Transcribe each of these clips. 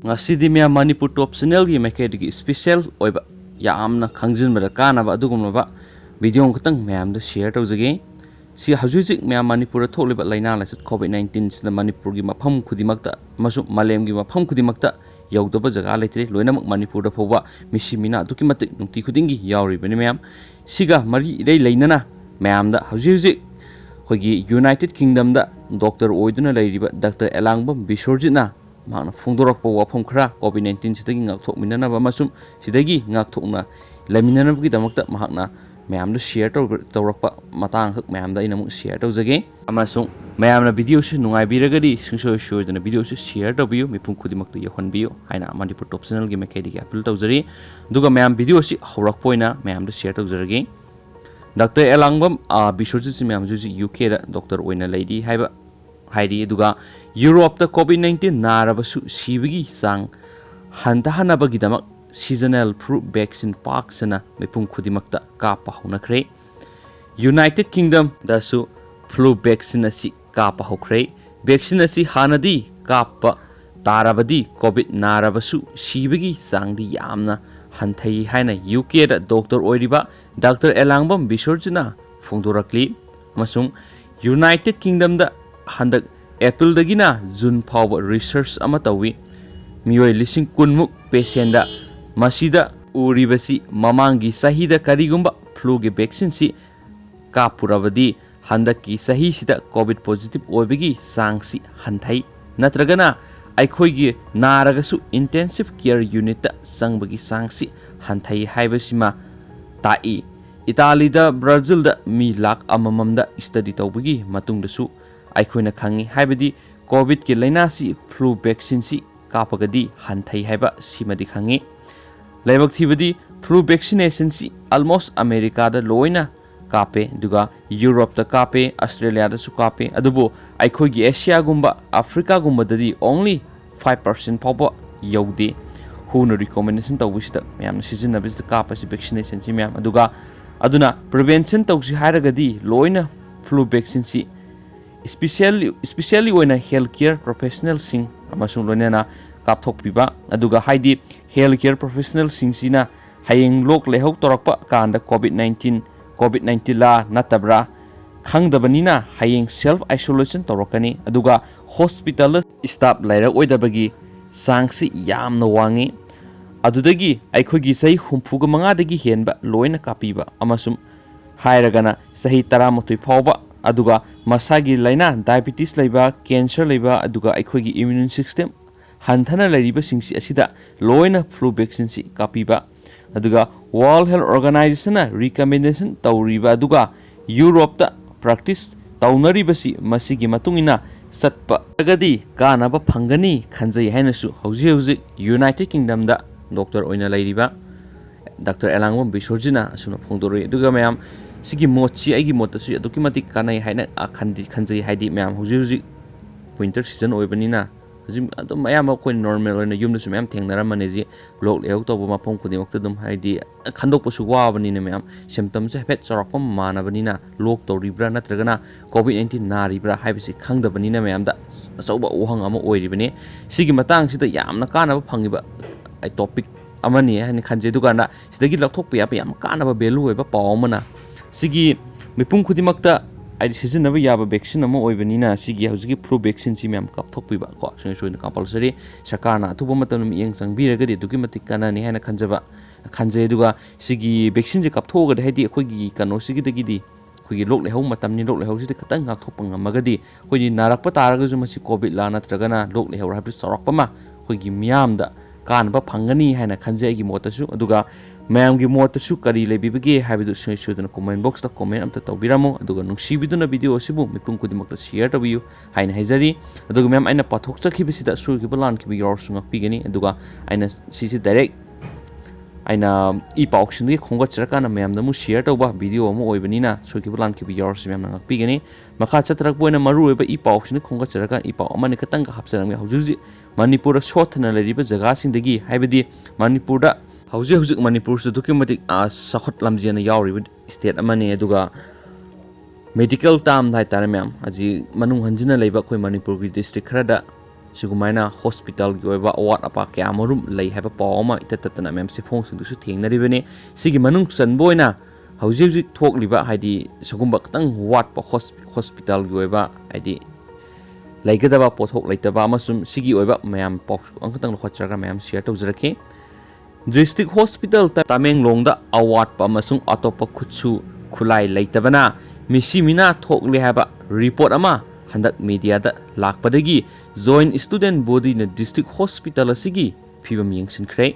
ngasi di mya Manipur top channel gi makai di special oiba yamna khangjin bada kana ba adugum ba video ngtang myam da share tawjage si hajujik mya Manipur tholiba laina la sat COVID-19 sina Manipur gi mafam khudimakta masu malem gi mafam khudimakta yaudaba jaga laitre loinamak Manipur da phoba misimina duki matik nungti khudingi yauri bani myam siga mari idai lainana myam da hajujik khogi United Kingdom da doctor oiduna lairiba Dr. Elangbam Bisorjitna ꯃꯍꯥꯛꯅ ꯐꯣꯡꯗꯣꯔꯛꯄ ꯋꯥꯐꯝ ꯈꯔ COVID-19 ꯁꯤꯗꯒꯤ ꯉꯥꯛꯊꯣꯛꯃꯤꯟꯅꯅꯕ ꯑꯃꯁꯨꯡ ꯁꯤꯗꯒꯤ ꯉꯥꯛꯊꯣꯛꯅ ꯂꯩꯃꯤꯟꯅꯅꯕꯒꯤꯗꯃꯛꯇ ꯃꯍꯥꯛꯅ ꯃꯌꯥꯝꯗ ꯁꯤꯌꯔ ꯇꯧꯔꯛꯄ ꯃꯇꯥꯡꯈꯛ ꯃꯌꯥꯝꯗ ꯑꯩꯅ ꯑꯃꯨꯛ ꯁꯤꯌꯔ ꯇꯧꯖꯒꯦ ꯑꯃꯁꯨꯡ ꯃꯌꯥꯝꯅ ꯚꯤꯗꯤꯑꯣꯁꯤ ꯅꯨꯡꯉꯥꯏꯕꯤꯔꯒꯗꯤ ꯁꯨꯡꯁꯣꯏ ꯁꯣꯏꯗꯅ ꯚꯤꯗꯤꯑꯣꯁꯤ ꯁꯤꯌꯔ ꯇꯧꯕꯤꯌꯨ ꯃꯤꯄꯨꯝ ꯈꯨꯗꯤꯡꯃꯛꯇ ꯌꯧꯍꯟꯕꯤꯌꯨ ꯍꯥꯏꯅ ꯃꯅꯤꯄꯨꯔ ꯇꯣꯞ ꯆꯦꯅꯦꯜꯒꯤ ꯃꯥꯏꯀꯩꯗꯒꯤ ꯑꯄꯤꯜ ꯇꯧꯖꯔꯤ ꯑꯗꯨꯒ ꯃꯌꯥꯝ ꯚꯤꯗꯤꯑꯣꯁꯤ ꯍꯧꯔꯛꯄ ꯑꯣꯏꯅ ꯃꯌꯥꯝꯗ ꯁꯤꯌꯔ ꯇꯧꯖꯔꯒꯦ ꯗꯥꯛꯇꯔ ꯑꯦꯂꯥꯡꯕꯝ ꯕꯤꯁꯣꯔꯖꯤꯠꯁꯤ ꯃꯌꯥꯝꯁꯨ ꯍꯧꯖꯤꯛ UKꯗ ꯗꯣꯛꯇꯔ ꯑꯣꯏꯅ ꯂꯩꯔꯤ ꯍꯥꯏꯔꯤ ꯑꯗꯨꯒ ꯌꯨꯔꯣꯞꯇ COVID-19 ꯅꯥꯔꯕꯁꯨ ꯁꯤꯕꯒꯤ ꯆꯥꯡ ꯍꯟꯊꯍꯟꯅꯕꯒꯤꯗꯃꯛ ꯁꯤꯖꯅꯦꯜ ꯐ꯭ꯂꯨ ꯚꯦꯛꯁꯤꯟ ꯄꯥꯛ ꯁꯟꯅ ꯃꯤꯄꯨꯝ ꯈꯨꯗꯤꯡꯃꯛꯇ ꯀꯥꯞꯄ ꯍꯧꯅꯈ꯭ꯔꯦ ꯌꯨꯅꯥꯏꯇꯦꯗ ꯀꯤꯡꯗꯝꯗꯁꯨ ꯐ꯭ꯂꯨ ꯚꯦꯛꯁꯤꯟ ꯑꯁꯤ ꯀꯥꯞꯄ ꯍꯧꯈ꯭ꯔꯦ ꯚꯦꯛꯁꯤꯟ ꯑꯁꯤ ꯍꯥꯟꯅꯗꯤ ꯀꯥꯞꯄ ꯇꯥꯔꯕꯗꯤ COVID ꯅꯥꯔꯕꯁꯨ ꯁꯤꯕꯒꯤ ꯆꯥꯡꯗꯤ ꯌꯥꯝꯅ ꯍꯟꯊꯩ ꯍꯥꯏꯅ UKꯗ ꯗꯣꯛꯇꯔ ꯑꯣꯏꯔꯤꯕ ꯗꯥꯛꯇꯔ ꯑꯦꯂꯥꯡꯕꯝ ꯕꯤꯁꯣꯔꯖꯤꯠꯅ ꯐꯣꯡꯗꯣꯔꯛꯂꯤ ꯑꯃꯁꯨꯡ ꯌꯨꯅꯥꯏꯇꯦꯗ ꯀꯤꯡꯗꯝꯗ ꯍꯟꯗꯛ ꯑꯦꯄ꯭ꯔꯤꯜꯗꯒꯤꯅ ꯖꯨꯟ ꯐꯥꯎꯕ ꯔꯤꯁꯔꯆ ꯑꯃ ꯇꯧꯏ ꯃꯤꯑꯣꯏ 10,000ꯃꯨꯛ ꯄꯦꯁꯦꯟꯗ ꯃꯁꯤꯗ ꯎꯔꯤꯕꯁꯤ ꯃꯃꯥꯡꯒꯤ ꯆꯍꯤꯗ ꯀꯔꯤꯒꯨꯝꯕ ꯐ꯭ꯂꯨꯒꯤ ꯚꯦꯛꯁꯤꯟꯁꯤ ꯀꯥꯞꯄꯨꯔꯕꯗꯤ ꯍꯟꯗꯛꯀꯤ ꯆꯍꯤꯁꯤꯗ COVID ꯄꯣꯖꯤꯇꯤꯚ ꯑꯣꯏꯕꯒꯤ ꯆꯥꯡꯁꯤ ꯍꯟꯊꯩ ꯅꯠꯇ꯭ꯔꯒꯅ ꯑꯩꯈꯣꯏꯒꯤ ꯅꯥꯔꯒꯁꯨ ꯏꯟꯇꯦꯟꯁꯤꯚ ꯀꯦꯌꯔ ꯌꯨꯅꯤꯠꯇ ꯆꯪꯕꯒꯤ ꯆꯥꯡꯁꯤ ꯍꯟꯊꯩ ꯍꯥꯏꯕꯁꯤꯃ ꯇꯥꯛꯏ ꯏꯇꯥꯂꯤꯗ ꯕ꯭ꯔꯥꯖꯤꯜꯗ ꯃꯤ ꯂꯥꯈ ꯑꯃꯃꯝꯗ ꯁ꯭ꯇꯗꯤ ꯇꯧꯕꯒꯤ ꯃꯇꯨꯡꯗꯁꯨ ꯑꯩꯈꯣꯏꯅ ꯈꯪꯉꯤ ꯍꯥꯏꯕꯗꯤ ꯀꯣꯚꯤꯗꯀꯤ ꯂꯩꯅꯥꯁꯤ ꯐ꯭ꯂꯨ ꯚꯦꯛꯁꯤꯟꯁꯤ ꯀꯥꯞꯄꯒꯗꯤ ꯍꯟꯊꯩ ꯍꯥꯏꯕ ꯁꯤꯃꯗꯤ ꯈꯪꯉꯤ ꯂꯥꯏꯕꯛ ꯊꯤꯕꯗꯤ ꯐ꯭ꯂꯨ ꯚꯦꯛꯁꯤꯅꯦꯁꯟꯁꯤ ꯑꯜꯃꯣꯁ ꯑꯃꯦꯔꯤꯀꯥꯗ ꯂꯣꯏꯅ ꯀꯥꯞꯄꯦ ꯑꯗꯨꯒ ꯌꯨꯔꯣꯞꯇ ꯀꯥꯞꯄꯦ ꯑꯁꯇ꯭ꯔꯦꯂꯤꯌꯥꯗꯁꯨ ꯀꯥꯞꯄꯦ ꯑꯗꯨꯕꯨ ꯑꯩꯈꯣꯏꯒꯤ ꯑꯦꯁꯤꯌꯥꯒꯨꯝꯕ ꯑꯐ꯭ꯔꯤꯀꯥꯒꯨꯝꯕꯗꯗꯤ ꯑꯣꯡꯂꯤ 5% ꯐꯥꯎꯕ ꯌꯧꯗꯦ ꯍꯨꯅ ꯔꯤꯀꯣꯃꯦꯟꯗꯦꯁꯟ ꯇꯧꯕꯁꯤꯗ ꯃꯌꯥꯝꯅ ꯁꯤꯖꯤꯟꯅꯕꯁꯤꯗ ꯀꯥꯞꯄꯁꯤ ꯚꯦꯛꯁꯤꯅꯦꯁꯟꯁꯤ ꯃꯌꯥꯝ ꯑꯗꯨꯅ ꯄ꯭ꯔꯤꯚꯦꯟꯁꯟ ꯇꯧꯁꯤ ꯍꯥꯏꯔꯒꯗꯤ ꯂꯣꯏꯅ ꯐ꯭ꯂꯨ ꯚꯦꯛꯁꯤꯟꯁꯤ ꯏꯁꯄꯤꯁꯤꯌꯦꯜꯂꯤ ꯑꯣꯏꯅ ꯍꯦꯜꯊ ꯀꯦꯌꯔ ꯄ꯭ꯔꯣꯐꯦꯁꯅꯦꯜꯁꯤꯡ ꯑꯃꯁꯨꯡ ꯂꯣꯏꯅꯅ ꯀꯥꯞꯊꯣꯛꯄꯤꯕ ꯑꯗꯨꯒ ꯍꯥꯏꯗꯤ ꯍꯦꯜꯊ ꯀꯦꯌꯔ ꯄ꯭ꯔꯣꯐꯦꯁꯅꯦꯜꯁꯤꯡꯁꯤꯅ ꯍꯌꯦꯡ ꯂꯣꯛ ꯂꯥꯏꯍꯧ ꯇꯧꯔꯛꯄ ꯀꯥꯟꯗ COVID-19 ꯂꯥ ꯅꯠꯇꯕ꯭ꯔꯥ ꯈꯪꯗꯕꯅꯤꯅ ꯍꯌꯦꯡ ꯁꯦꯜꯐ ꯑꯥꯏꯁꯣꯂꯦꯁꯟ ꯇꯧꯔꯛꯀꯅꯤ ꯑꯗꯨꯒ ꯍꯣꯁꯄꯤꯇꯥꯜꯗ ꯁ꯭ꯇꯥꯐ ꯂꯩꯔꯛꯑꯣꯏꯗꯕꯒꯤ ꯆꯥꯡꯁꯤ ꯌꯥꯝꯅ ꯋꯥꯡꯉꯤ ꯑꯗꯨꯗꯒꯤ ꯑꯩꯈꯣꯏꯒꯤ ꯆꯍꯤ 65ꯗꯒꯤ ꯍꯦꯟꯕ ꯂꯣꯏꯅ ꯀꯥꯞꯄꯤꯕ ꯑꯃꯁꯨꯡ ꯍꯥꯏꯔꯒꯅ ꯆꯍꯤ 12 ꯐꯥꯎꯕ ꯑꯗꯨꯒ ꯃꯁꯥꯒꯤ ꯂꯩꯅꯥ ꯗꯥꯏꯕꯦꯇꯤꯁ ꯂꯩꯕ ꯀꯦꯟꯁꯔ ꯂꯩꯕ ꯑꯗꯨꯒ ꯑꯩꯈꯣꯏꯒꯤ ꯏꯝꯃ꯭ꯌꯨꯟ ꯁꯤꯁꯇꯦꯝ ꯍꯟꯊꯅ ꯂꯩꯔꯤꯕꯁꯤꯡꯁꯤ ꯑꯁꯤꯗ ꯂꯣꯏꯅ ꯐ꯭ꯂꯨ ꯚꯦꯛꯁꯤꯟꯁꯤ ꯀꯥꯞꯄꯤꯕ ꯑꯗꯨꯒ ꯋꯥꯔꯜꯗ ꯍꯦꯜꯊ ꯑꯣꯔꯒꯅꯥꯏꯖꯦꯁꯟꯅ ꯔꯤꯀꯃꯦꯟꯗꯦꯁꯟ ꯇꯧꯔꯤꯕ ꯑꯗꯨꯒ ꯌꯨꯔꯣꯞꯇ ꯄ꯭ꯔꯦꯛꯇꯤꯁ ꯇꯧꯅꯔꯤꯕꯁꯤ ꯃꯁꯤꯒꯤ ꯃꯇꯨꯡꯏꯟꯅ ꯆꯠꯄꯒꯗꯤ ꯀꯥꯟꯅꯕ ꯐꯪꯒꯅꯤ ꯈꯟꯖꯩ ꯍꯥꯏꯅꯁꯨ ꯍꯧꯖꯤꯛ ꯌꯨꯅꯥꯏꯇꯦꯗ ꯀꯤꯡꯗꯝꯗ ꯗꯣꯛꯇꯔ ꯑꯣꯏꯅ ꯂꯩꯔꯤꯕ ꯗꯥꯛꯇꯔ ꯑꯦꯂꯥꯡꯕꯝ ꯕꯤꯁꯣꯔꯖꯤꯠꯅ ꯑꯁꯨꯝꯅ ꯐꯣꯡꯗꯣꯔꯛꯏ ꯑꯗꯨꯒ ꯃꯌꯥꯝ ꯁꯤꯒꯤ ꯃꯣꯠꯁꯤ ꯑꯩꯒꯤ ꯃꯣꯠꯇꯁꯨ ꯑꯗꯨꯛꯀꯤ ꯃꯇꯤꯛ ꯀꯥꯟꯅꯩ ꯍꯥꯏꯅ ꯈꯟꯖꯩ ꯍꯥꯏꯗꯤ ꯃꯌꯥꯝ ꯍꯧꯖꯤꯛ ꯋꯤꯟꯇꯔ ꯁꯤꯖꯟ ꯑꯣꯏꯕꯅꯤ나 ꯍꯧꯖꯤꯛ ꯑꯗꯨꯝ ꯑꯌꯥꯝꯕ ꯑꯩꯈꯣꯏ ꯅꯣꯔꯃꯦꯜ ꯑꯣꯏꯅ ꯌꯨꯝꯗꯁꯨ ꯃꯌꯥꯝ ꯊꯦꯡꯅꯔꯝꯃꯅꯤ ꯍꯧꯖꯤꯛ ꯂꯣꯛ ꯂꯥꯏꯍꯧ ꯇꯧꯕ ꯃꯐꯝ ꯈꯨꯗꯤꯡꯃꯛꯇ ꯑꯗꯨꯝ ꯍꯥꯏꯗꯤ ꯈꯟꯗꯣꯛꯄꯁꯨ ꯋꯥꯕꯅꯤꯅ ꯃꯌꯥꯝ ꯁꯤꯝꯇꯝꯁꯦ ꯍꯥꯏꯐꯦꯠ ꯆꯥꯎꯔꯛꯄ ꯃꯥꯟꯅꯕꯅꯤꯅ ꯂꯣꯛ ꯇꯧꯔꯤꯕ꯭ꯔꯥ ꯅꯠꯇ꯭ꯔꯒꯅ COVID-19 ꯅꯥꯔꯤꯕ꯭ꯔꯥ ꯍꯥꯏꯕꯁꯤ ꯈꯪꯗꯕꯅꯤꯅ ꯃꯌꯥꯝꯗ ꯑꯆꯧꯕ ꯋꯥꯍꯪ ꯑꯃ ꯑꯣꯏꯔꯤꯕꯅꯤ ꯁꯤꯒꯤ ꯃꯇꯥꯡꯁꯤꯗ ꯌꯥꯝꯅ ꯀꯥꯟꯅꯕ ꯐꯪꯉꯤꯕ ꯇꯣꯄꯤꯛ ꯑꯃꯅꯤ ꯍꯥꯏꯅ ꯈꯟꯖꯩ ꯑꯗꯨꯀꯥꯟꯗ ꯁꯤꯗꯒꯤ ꯂꯧꯊꯣꯛꯄ ꯌꯥꯕ ꯌꯥꯝ ꯀꯥꯟꯅꯕ ꯚꯦꯂꯨ ꯑꯣꯏꯕ ꯄꯥꯎ ꯑꯃꯅ ꯁꯤꯒꯤ ꯃꯤꯄꯨꯝ ꯈꯨꯗꯤꯡꯃꯛꯇ ꯍꯥꯏꯗꯤ ꯁꯤꯖꯤꯟꯅꯕ ꯌꯥꯕ ꯚꯦꯛꯁꯤꯟ ꯑꯃ ꯑꯣꯏꯕꯅꯤꯅ ꯁꯤꯒꯤ ꯍꯧꯖꯤꯛꯀꯤ ꯐ꯭ꯂꯨ ꯚꯦꯛꯁꯤꯟꯁꯤ ꯃꯌꯥꯝ ꯀꯥꯞꯊꯣꯛꯄꯤꯕ ꯀꯣ ꯁꯣꯏꯅ ꯀꯝꯄꯜꯁꯔꯤ ꯁꯔꯀꯥꯔꯅ ꯑꯊꯨꯕ ꯃꯇꯝꯗ ꯃꯤꯠꯌꯦꯡ ꯆꯪꯕꯤꯔꯒꯗꯤ ꯑꯗꯨꯛꯀꯤ ꯃꯇꯤꯛ ꯀꯥꯟꯅꯅꯤ ꯍꯥꯏꯅ ꯈꯟꯖꯩ ꯑꯗꯨꯒ ꯁꯤꯒꯤ ꯚꯦꯛꯁꯤꯟꯁꯦ ꯀꯥꯞꯊꯣꯛꯑꯒꯗꯤ ꯍꯥꯏꯗꯤ ꯑꯩꯈꯣꯏꯒꯤ ꯀꯩꯅꯣꯁꯤꯒꯤꯗꯒꯤꯗꯤ ꯑꯩꯈꯣꯏꯒꯤ ꯂꯣꯛ ꯂꯥꯏꯍꯧ ꯃꯇꯝꯅꯤ ꯂꯣꯛ ꯂꯥꯏꯍꯧꯁꯤꯗ ꯈꯤꯇꯪ ꯉꯥꯛꯊꯣꯛꯄ ꯉꯝꯃꯒꯗꯤ ꯑꯩꯈꯣꯏꯒꯤ ꯅꯥꯔꯛꯄ ꯇꯥꯔꯒꯁꯨ ꯃꯁꯤ COVID ꯂꯥ ꯅꯠꯇ꯭ꯔꯒꯅ ꯂꯣꯛ ꯂꯥꯏꯍꯧ ꯍꯥꯏꯕꯁꯤ ꯆꯥꯎꯔꯛꯄ ꯑꯃ ꯑꯩꯈꯣꯏꯒꯤ ꯃꯤꯌꯥꯝꯗ ꯀꯥꯟꯅꯕ ꯐꯪꯒꯅꯤ ꯍꯥꯏꯅ ꯈꯟꯖꯩ ꯑꯩꯒꯤ ꯃꯣꯠꯇꯁꯨ ꯑꯗꯨꯒ ꯃꯌꯥꯝꯒꯤ ꯃꯣꯠꯇꯁꯨ ꯀꯔꯤ ꯂꯩꯕꯤꯕꯒꯦ ꯍꯥꯏꯕꯗꯨ ꯁꯣꯏꯗꯅ ꯀꯣꯃꯦꯟ ꯕꯣꯛꯁꯇ ꯀꯣꯃꯦꯟ ꯑꯝꯇ ꯇꯧꯕꯤꯔꯝꯃꯨ ꯑꯗꯨꯒ ꯅꯨꯡꯁꯤꯕꯤꯗꯨꯅ ꯚꯤꯗꯤꯑꯣ ꯑꯁꯤꯕꯨ ꯃꯤꯄꯨꯝ ꯈꯨꯗꯤꯡꯃꯛꯇ ꯁꯤꯌꯔ ꯇꯧꯕꯤꯌꯨ ꯍꯥꯏꯅ ꯍꯥꯏꯖꯔꯤ ꯑꯗꯨꯒ ꯃꯌꯥꯝ ꯑꯩꯅ ꯄꯥꯊꯣꯛꯆꯈꯤꯕꯁꯤꯗ ꯁꯣꯏꯈꯤꯕ ꯂꯥꯟꯈꯤꯕ ꯌꯥꯎꯔꯁꯨ ꯉꯥꯛꯄꯤꯒꯅꯤ ꯑꯗꯨꯒ ꯑꯩꯅ ꯁꯤꯁꯤ ꯗꯥꯏꯔꯦꯛ ꯑꯩꯅ ꯄꯥꯎꯁꯤꯡꯗꯒꯤ ꯈꯣꯝꯒꯠꯆꯔꯀꯥꯟꯗ ꯃꯌꯥꯝꯗ ꯑꯃꯨꯛ ꯁꯤꯌꯔ ꯇꯧꯕ ꯚꯤꯗꯤꯑꯣ ꯑꯃ ꯑꯣꯏꯕꯅꯤꯅ ꯁꯣꯏꯈꯤꯕ ꯂꯥꯟꯈꯤꯕ ꯌꯥꯎꯔꯁꯨ ꯃꯌꯥꯝꯅ ꯉꯥꯛꯄꯤꯒꯅꯤ ꯃꯈꯥ ꯆꯠꯊꯔꯛꯄ ꯑꯣꯏꯅ ꯃꯔꯨꯑꯣꯏꯕ ꯄꯥꯎꯁꯤꯡꯗ ꯈꯣꯝꯒꯠꯆꯔꯀꯥꯟꯗ ꯄꯥꯎ ꯑꯃꯅꯤ ꯈꯛꯇꯪꯒ ꯍꯥꯞꯆꯔꯝꯒꯦ ꯍꯧꯖꯤꯛ ꯃꯅꯤꯄꯨꯔꯗ ꯁꯣꯠꯊꯅ ꯂꯩꯔꯤꯕ ꯖꯒꯥꯁꯤꯡꯗꯒꯤ ꯍꯥꯏꯕꯗꯤ ꯃꯅꯤꯄꯨꯔꯗ ꯍꯧꯖꯤꯛ ꯃꯅꯤꯄꯨꯔꯁꯤ ꯑꯗꯨꯛꯀꯤ ꯃꯇꯤꯛ ꯆꯥꯎꯈꯠ ꯂꯝꯖꯦꯜꯅ ꯌꯥꯎꯔꯤꯕ ꯁ꯭ꯇꯦꯠ ꯑꯃꯅꯤ ꯑꯗꯨꯒ ꯃꯦꯗꯤꯀꯦꯜ ꯇꯥꯝꯗ ꯍꯥꯏꯇꯥꯔꯦ ꯃꯌꯥꯝ ꯍꯧꯖꯤꯛ ꯃꯅꯨꯡ ꯍꯟꯖꯤꯟꯅ ꯂꯩꯕ ꯑꯩꯈꯣꯏ ꯃꯅꯤꯄꯨꯔꯒꯤ ꯗꯤꯁꯇ꯭ꯔꯤꯛ ꯈꯔꯗ सिगुमाइना हॉस्पिटल की ओइबा अवाट अपा क्या मरुम लई हैबा पाव अमा इतततना मैम से फोंग सिंदुसु थेंगनरिबने सिगी मनुंग सनबोइना हौजी हौजी थोकलिबा हाइदि सगुम्बा खतंग वाट हॉस्पिटल की ओइबा हाइदि लाइगदबा पोथोक लाइतबा अमसुम सिगी ओइबा मैम पाव अंखतंग लखचरगा मैम शेयर तौजरके डिस्ट्रिक्ट हॉस्पिटल तामेंगलोंगदा अवाट अमसुम अतोप खुत्सु खुलाई लाइतबना मिसी मिना थोकले हैबा रिपोर्ट अमा हंदक मीडिया दा लाकपदगी जॉइंट स्टूडेंट बॉडी ने डिस्ट्रिक्ट हॉस्पिटल असिगी फिबम यंगसिनख्रे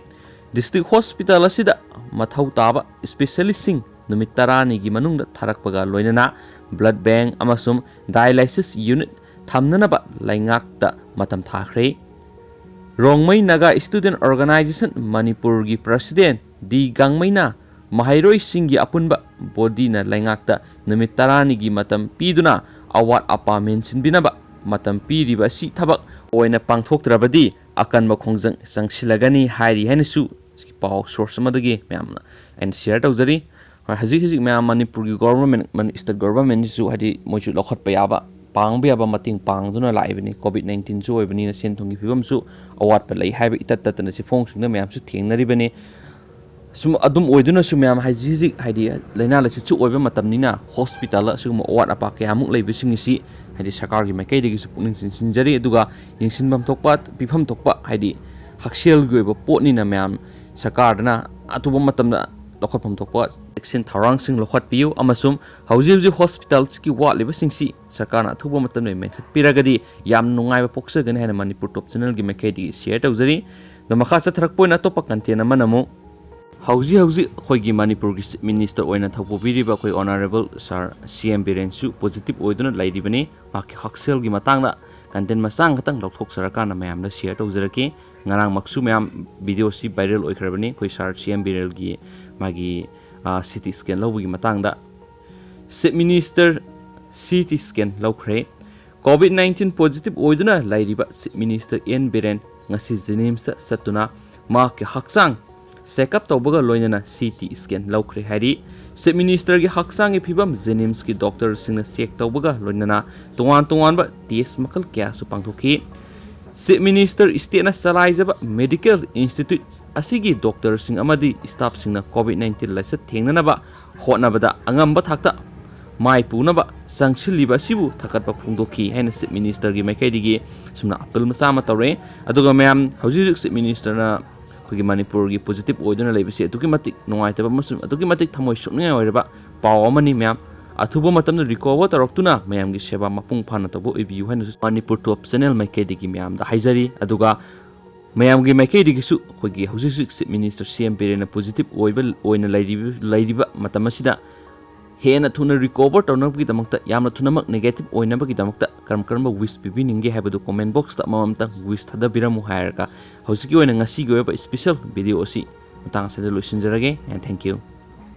डिस्ट्रिक्ट हॉस्पिटल असिदा मथौ ताबा स्पेशलिस्टिंग नुमित तरानी की मनुंग थारकपगा लोइनना ब्लड बैंक अमसुम डायलाइसिस यूनिट थमननबा लाइंगाकता मतम थाख्रे रोंगमई नागा स्टूडेंट ऑर्गेनाइजेशन मणिपुर की प्रेसिडेंट डी गांगमईना महाइरोई सिंगी अपुनबा बॉडी ना लाइंगाकता नुमित तरानी की मतम पीदुना अवाट अपा मेंसिनबिनबा मतम पीरिबा सि थबक ओइना पांगथोक्त्रबदी अकनबा खोंजंग संगसिलगनी हाइरि हैनसु पाव सोर्स मदगी मैमना एंड शेयर तौजरी हजी हजी मैम मणिपुर की गवर्नमेंट स्टेट गवर्नमेंट सु हदी मोइसु लखत याबा पांगबा याबा मतिंग पांगदुना लाइबनी कोविड-19 सु ओइबनी सेंथोंगी फिबम सु अवाट पे लई हाइबा इतततना सि फोंग सिंग मैम सु थेंगनरिबनी सुम अदुम ओइदुना सु मैम हजी हजी हाइदि लैना लैसे सु ओइबा मतमनिना हॉस्पिटल सुम अवाट अपा कयामुक लैबसिंगसी हाइदि सरकार की माइकैदगी सु पुनिंग सिनजरी अदुगा यिंसिनबम थोकपा पिफम थोकपा हाइदि हक्सेल गी ओइबा पोटनिना मैम सरकारना अतुबा मतमना लखतफम थोकपा एक्शन थौरांग सिंग लखत पियु अमसुम हौजी हौजी हॉस्पिटल्स की वाटलिबा सिंगसी सरकारना अथुबा मतमने मेखत पिरगदी याम नुंगाइबा पोक्सगने हैना मणिपुर टॉप चैनल की माइकैदगी शेयर तौजरी द मखा चथरक पोइना तोपा कंटेन अमनमु हौजी हौजी अखोइगी मणिपुर की चीफ मिनिस्टर ओइना थौपोबिरिबा अखोइ ऑनरेबल सर सीएम बिरेंसु पॉजिटिव ओइदुना लैरिबने माखि हक्सेल की मातांगदा कंटेन मसांग खतंग लौथोक सरकारना मैमदा शेयर तौजरके ngarang maksu मैम वीडियो सी वायरल ओइखरबनी कोइ सर सीएम बिरेल की मागी सीटी स्कैन लौबगी मातांगदा चीफ मिनिस्टर सीटी स्कैन लौखरे कोविड-19 पॉजिटिव ओइदुना लैरिबा chief minister N Biren ngasi JNIMS सतुना माके हक्सांग चेकअप तौबगा लोइनना सीटी स्कैन लौखरे हारि चीफ मिनिस्टर की हक्सांग की फिबम जेनिम्स की डॉक्टर सिंह चेक तौबगा लोइनना तोवान तोवान टेस्ट मखल क्या सु पांगथोखि चीफ मिनिस्टर स्टेटना चलाइजब मेडिकल इंस्टीट्यूट असिगी डॉक्टर सिंह अमदी स्टाफ सिंह कोविड-19 लाइसत थेंगनबा होटनबदा अंगंबा थाक्ता माइ पुनबा संगसिलिबा सिबु थकतबा फुंदोखि हैन चीफ मिनिस्टर की माइकैदिगी सुमना अपील मचा मा तौरे अदुगा मैम हौजी चीफ मिनिस्टरना अखोइगी मणिपुर की पॉजिटिव ओइदुना लैबसि अदुगी मतिक नुंगाइतबा मसुम अदुगी मतिक थमोइ सुकनिंग ओइरबा पाव अमनि मैम अथुबा मतम रिकवर तौरक्तुना मैम की सेवा मपुंग फाना तबो इबियु हैन मणिपुर टॉप चैनल माइकैदिगी मैम दा हाइजरी अदुगा मैम की माइकैदिगिसु अखोइगी हौजी चीफ मिनिस्टर सीएम पेरेना पॉजिटिव ओइबा ओइना लैरिबा मतम असिदा हेन थुना रिकवर तौनबगिदमक्ता यामना थुनमक नेगेटिव ओइनबगिदमक्ता करम विश पिबिनिंगे हाइबदु कमेंट बॉक्स ता ममता विश थदबिरमु हायरका हौजिकी ओइना ngasi गी ओइबा स्पेशल वीडियो असि मतंग से लोइसिनजरगे एंड थैंक यू।